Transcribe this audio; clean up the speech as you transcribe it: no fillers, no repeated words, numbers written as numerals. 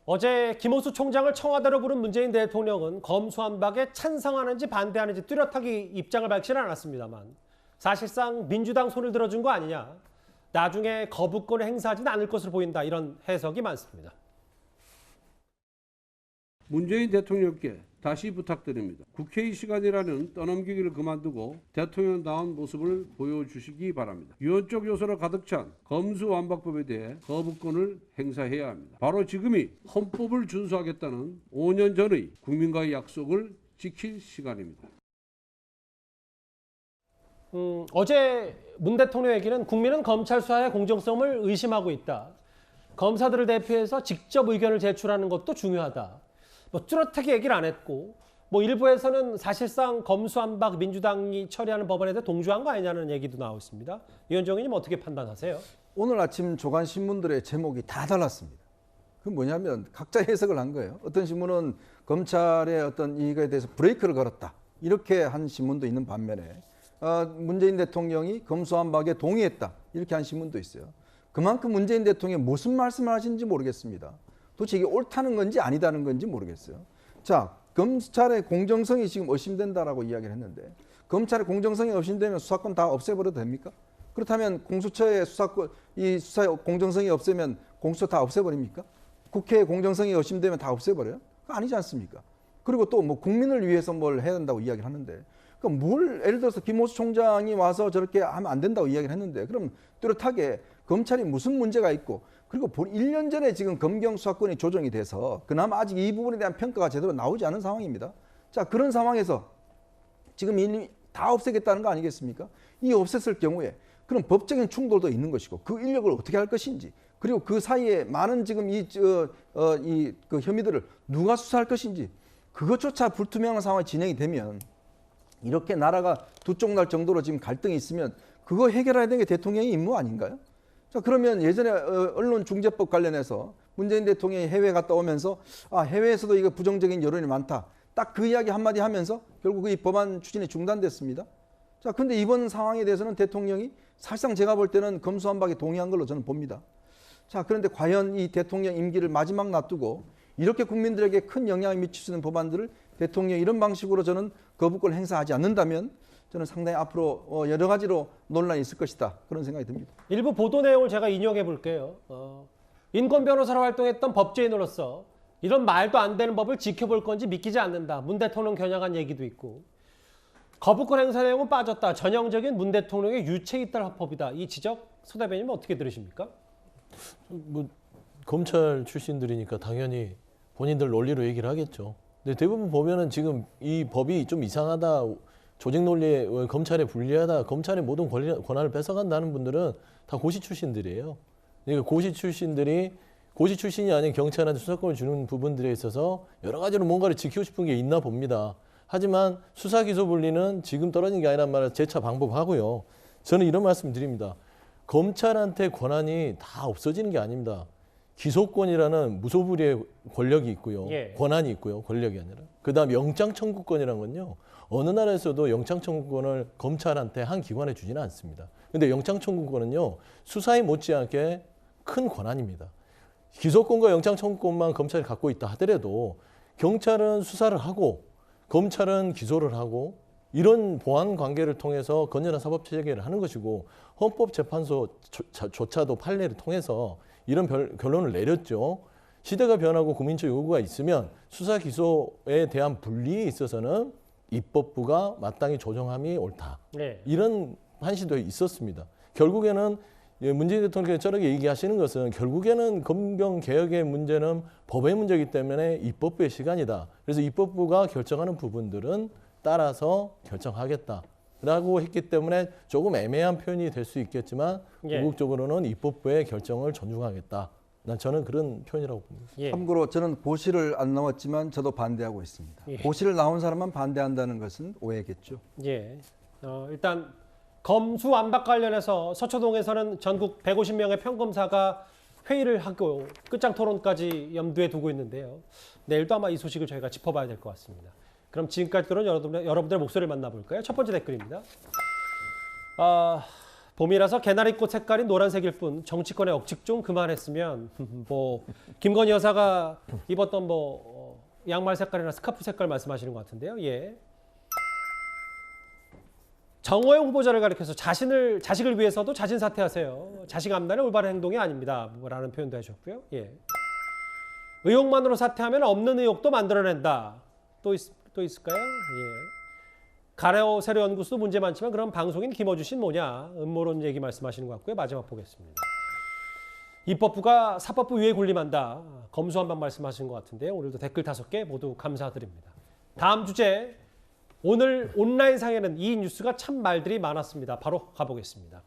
어제 김호수 총장을 청와대로 부른 문재인 대통령은 검수완박에 찬성하는지 반대하는지 뚜렷하게 입장을 밝히지는 않았습니다만 사실상 민주당 손을 들어준 거 아니냐, 나중에 거부권을 행사하지는 않을 것으로 보인다, 이런 해석이 많습니다. 문재인 대통령께 다시 부탁드립니다. 국회의 시간이라는 떠넘기기를 그만두고 대통령다운 모습을 보여주시기 바랍니다. 유언적 요소로 가득 찬 검수완박법에 대해 거부권을 행사해야 합니다. 바로 지금이 헌법을 준수하겠다는 5년 전의 국민과의 약속을 지킬 시간입니다. 어제 문 대통령에게는 국민은 검찰 수사의 공정성을 의심하고 있다, 검사들을 대표해서 직접 의견을 제출하는 것도 중요하다, 뚜렷하게 얘기를 안 했고, 일부에서는 사실상 검수완박 민주당이 처리하는 법안에 대해 동조한 거 아니냐는 얘기도 나오고 있습니다. 이현정 의원님 어떻게 판단하세요? 오늘 아침 조간 신문들의 제목이 다 달랐습니다. 그 뭐냐면 각자 해석을 한 거예요. 어떤 신문은 검찰의 어떤 이익에 대해서 브레이크를 걸었다, 이렇게 한 신문도 있는 반면에 문재인 대통령이 검수완박에 동의했다, 이렇게 한 신문도 있어요. 그만큼 문재인 대통령이 무슨 말씀을 하시는지 모르겠습니다. 도대체 이게 옳다는 건지 아니다는 건지 모르겠어요. 자, 검찰의 공정성이 지금 의심된다라고 이야기를 했는데, 검찰의 공정성이 의심되면 수사권 다 없애버려도 됩니까? 그렇다면 공수처의 수사권, 이 수사의 공정성이 없으면 공수처 다 없애버립니까? 국회의 공정성이 의심되면 다 없애버려요? 그거 아니지 않습니까? 그리고 또 국민을 위해서 뭘 해야 된다고 이야기를 하는데, 예를 들어서 김호수 총장이 와서 저렇게 하면 안 된다고 이야기를 했는데, 그럼 뚜렷하게 검찰이 무슨 문제가 있고, 그리고 1년 전에 지금 검경 수사권이 조정이 돼서 그나마 아직 이 부분에 대한 평가가 제대로 나오지 않은 상황입니다. 자, 그런 상황에서 지금 이미 다 없애겠다는 거 아니겠습니까? 이 없앴을 경우에 그럼 법적인 충돌도 있는 것이고, 그 인력을 어떻게 할 것인지, 그리고 그 사이에 많은 지금 그 혐의들을 누가 수사할 것인지, 그것조차 불투명한 상황이 진행이 되면, 이렇게 나라가 두 쪽 날 정도로 지금 갈등이 있으면 그거 해결해야 되는 게 대통령의 임무 아닌가요? 자, 그러면 예전에 언론중재법 관련해서 문재인 대통령이 해외 갔다 오면서 해외에서도 이거 부정적인 여론이 많다, 딱 그 이야기 한마디 하면서 결국 이 법안 추진이 중단됐습니다. 자, 근데 이번 상황에 대해서는 대통령이 사실상 제가 볼 때는 검수완박에 동의한 걸로 저는 봅니다. 자, 그런데 과연 이 대통령 임기를 마지막 놔두고 이렇게 국민들에게 큰 영향을 미칠 수 있는 법안들을 대통령이 이런 방식으로 저는 거부권을 행사하지 않는다면 저는 상당히 앞으로 여러 가지로 논란이 있을 것이다, 그런 생각이 듭니다. 일부 보도 내용을 제가 인용해 볼게요. 인권 변호사로 활동했던 법제인으로서 이런 말도 안 되는 법을 지켜볼 건지 믿기지 않는다, 문 대통령 겨냥한 얘기도 있고, 거부권 행사 내용은 빠졌다, 전형적인 문 대통령의 유체 이탈 화법이다, 이 지적 서 대변인은 어떻게 들으십니까? 검찰 출신들이니까 당연히 본인들 논리로 얘기를 하겠죠. 근데 대부분 보면은 지금 이 법이 좀 이상하다, 조직 논리에 검찰에 불리하다, 검찰의 모든 권한을 뺏어간다는 분들은 다 고시 출신들이에요. 그러니까 고시 출신이 아닌 경찰한테 수사권을 주는 부분들에 있어서 여러 가지로 뭔가를 지키고 싶은 게 있나 봅니다. 하지만 수사 기소 분리는 지금 떨어진 게 아니란 말을 재차 방법하고요. 저는 이런 말씀 드립니다. 검찰한테 권한이 다 없어지는 게 아닙니다. 기소권이라는 무소불위의 권력이 있고요. 권한이 있고요. 권력이 아니라. 그다음 영장 청구권이라는 건요, 어느 나라에서도 영장 청구권을 검찰한테 한 기관에 주지는 않습니다. 근데 영장 청구권은요, 수사에 못지않게 큰 권한입니다. 기소권과 영장 청구권만 검찰이 갖고 있다 하더라도 경찰은 수사를 하고 검찰은 기소를 하고, 이런 보완 관계를 통해서 건전한 사법 체계를 하는 것이고, 헌법재판소조차도 판례를 통해서 이런 결론을 내렸죠. 시대가 변하고 국민적 요구가 있으면 수사 기소에 대한 분리에 있어서는 입법부가 마땅히 조정함이 옳다. 이런 판시도 있었습니다. 결국에는 문재인 대통령께서 저렇게 얘기하시는 것은, 결국에는 검경 개혁의 문제는 법의 문제이기 때문에 입법부의 시간이다. 그래서 입법부가 결정하는 부분들은 따라서 결정하겠다라고 했기 때문에 조금 애매한 표현이 될 수 있겠지만, 궁극적으로는 입법부의 결정을 존중하겠다. 저는 그런 표현이라고 봅니다. 참고로 저는 고시를 안 나왔지만 저도 반대하고 있습니다. 고시를 나온 사람만 반대한다는 것은 오해겠죠. 일단 검수완박 관련해서 서초동에서는 전국 150명의 평검사가 회의를 하고 끝장 토론까지 염두에 두고 있는데요. 내일도 아마 이 소식을 저희가 짚어봐야 될 것 같습니다. 그럼 지금까지 들은 여러분들의 목소리를 만나볼까요? 첫 번째 댓글입니다. 봄이라서 개나리꽃 색깔이 노란색일 뿐 정치권의 억측 좀 그만했으면 뭐 김건희 여사가 입었던 양말 색깔이나 스카프 색깔 말씀하시는 것 같은데요. 예. 정호영 후보자를 가리켜서 자식을 위해서도 자진 사퇴하세요. 자식 암단의 올바른 행동이 아닙니다. 라는 표현도 해주셨고요. 예. 의혹만으로 사퇴하면 없는 의혹도 만들어낸다. 또 있을까요? 예. 가레오 세로 연구소도 문제 많지만 그럼 방송인 김어준 씨는 뭐냐? 음모론 얘기 말씀하시는 것 같고요. 마지막 보겠습니다. 입법부가 사법부 위에 군림한다. 검수한방 말씀하시는 것 같은데요. 오늘도 댓글 5개 모두 감사드립니다. 다음 주제, 오늘 온라인상에는 이 뉴스가 참 말들이 많았습니다. 바로 가보겠습니다.